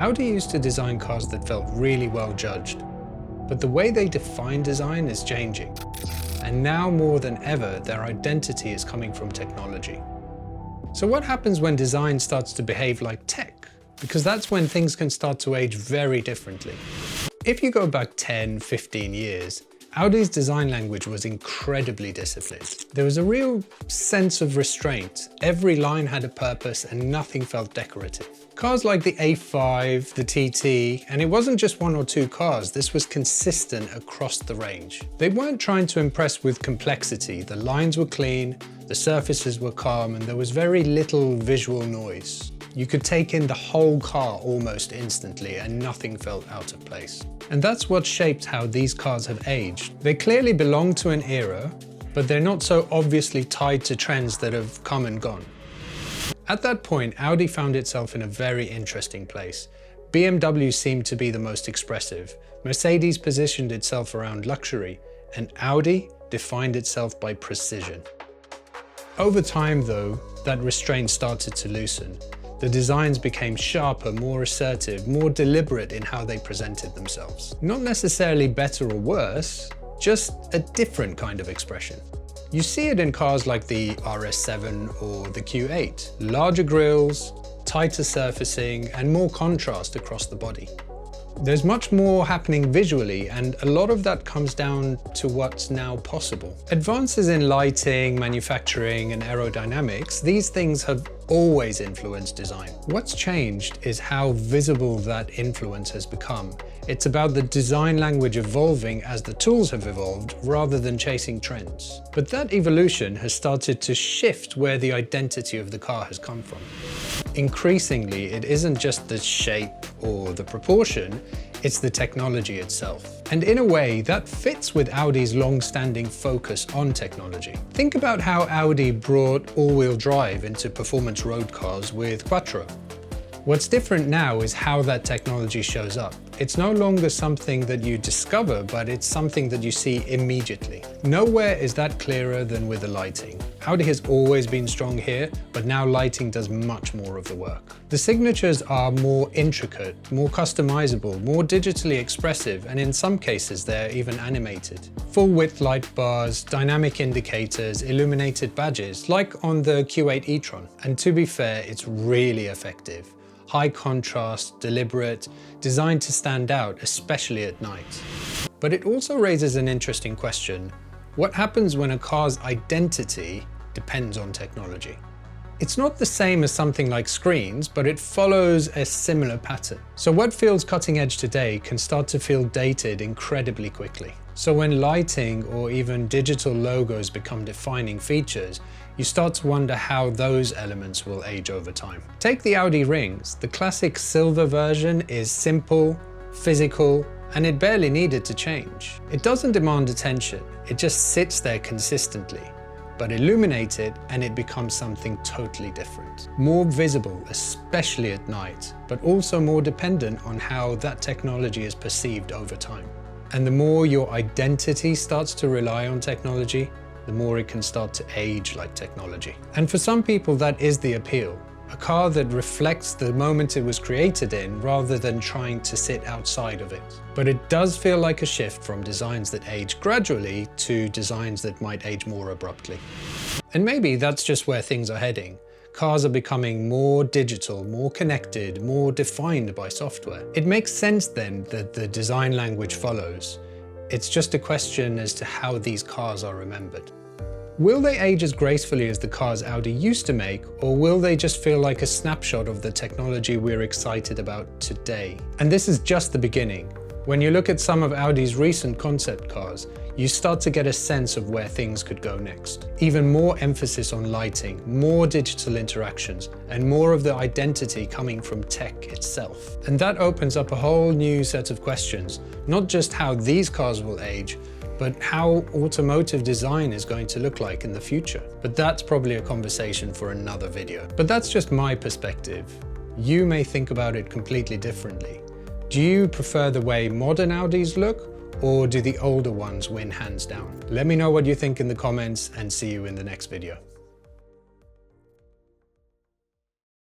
Audi used to design cars that felt really well judged, but the way they define design is changing. And now more than ever, their identity is coming from technology. So what happens when design starts to behave like tech? Because that's when things can start to age very differently. If you go back 10, 15 years, Audi's design language was incredibly disciplined. There was a real sense of restraint. Every line had a purpose and nothing felt decorative. Cars like the A5, the TT, and it wasn't just one or two cars, this was consistent across the range. They weren't trying to impress with complexity. The lines were clean, the surfaces were calm, and there was very little visual noise. You could take in the whole car almost instantly and nothing felt out of place. And that's what shaped how these cars have aged. They clearly belong to an era, but they're not so obviously tied to trends that have come and gone. At that point, Audi found itself in a very interesting place. BMW seemed to be the most expressive, Mercedes positioned itself around luxury, and Audi defined itself by precision. Over time though, that restraint started to loosen. The designs became sharper, more assertive, more deliberate in how they presented themselves. Not necessarily better or worse, just a different kind of expression. You see it in cars like the RS7 or the Q8. Larger grilles, tighter surfacing, and more contrast across the body. There's much more happening visually, and a lot of that comes down to what's now possible. Advances in lighting, manufacturing, and aerodynamics, these things have always influenced design. What's changed is how visible that influence has become. It's about the design language evolving as the tools have evolved, rather than chasing trends. But that evolution has started to shift where the identity of the car has come from. Increasingly, it isn't just the shape or the proportion, it's the technology itself. And in a way, that fits with Audi's long-standing focus on technology. Think about how Audi brought all-wheel drive into performance road cars with Quattro. What's different now is how that technology shows up. It's no longer something that you discover, but it's something that you see immediately. Nowhere is that clearer than with the lighting. Audi has always been strong here, but now lighting does much more of the work. The signatures are more intricate, more customizable, more digitally expressive, and in some cases they're even animated. Full-width light bars, dynamic indicators, illuminated badges, like on the Q8 e-tron. And to be fair, it's really effective. High contrast, deliberate, designed to stand out, especially at night. But it also raises an interesting question. What happens when a car's identity depends on technology? It's not the same as something like screens, but it follows a similar pattern. So what feels cutting edge today can start to feel dated incredibly quickly. So when lighting or even digital logos become defining features, you start to wonder how those elements will age over time. Take the Audi rings. The classic silver version is simple, physical, and it barely needed to change. It doesn't demand attention, it just sits there consistently. But illuminate it and it becomes something totally different. More visible, especially at night, but also more dependent on how that technology is perceived over time. And the more your identity starts to rely on technology, the more it can start to age like technology. And for some people, that is the appeal. A car that reflects the moment it was created in rather than trying to sit outside of it. But it does feel like a shift from designs that age gradually to designs that might age more abruptly. And maybe that's just where things are heading. Cars are becoming more digital, more connected, more defined by software. It makes sense then that the design language follows. It's just a question as to how these cars are remembered. Will they age as gracefully as the cars Audi used to make, or will they just feel like a snapshot of the technology we're excited about today? And this is just the beginning. When you look at some of Audi's recent concept cars, you start to get a sense of where things could go next. Even more emphasis on lighting, more digital interactions, and more of the identity coming from tech itself. And that opens up a whole new set of questions, not just how these cars will age, but how automotive design is going to look like in the future. But that's probably a conversation for another video. But that's just my perspective. You may think about it completely differently. Do you prefer the way modern Audis look, or do the older ones win hands down? Let me know what you think in the comments and see you in the next video.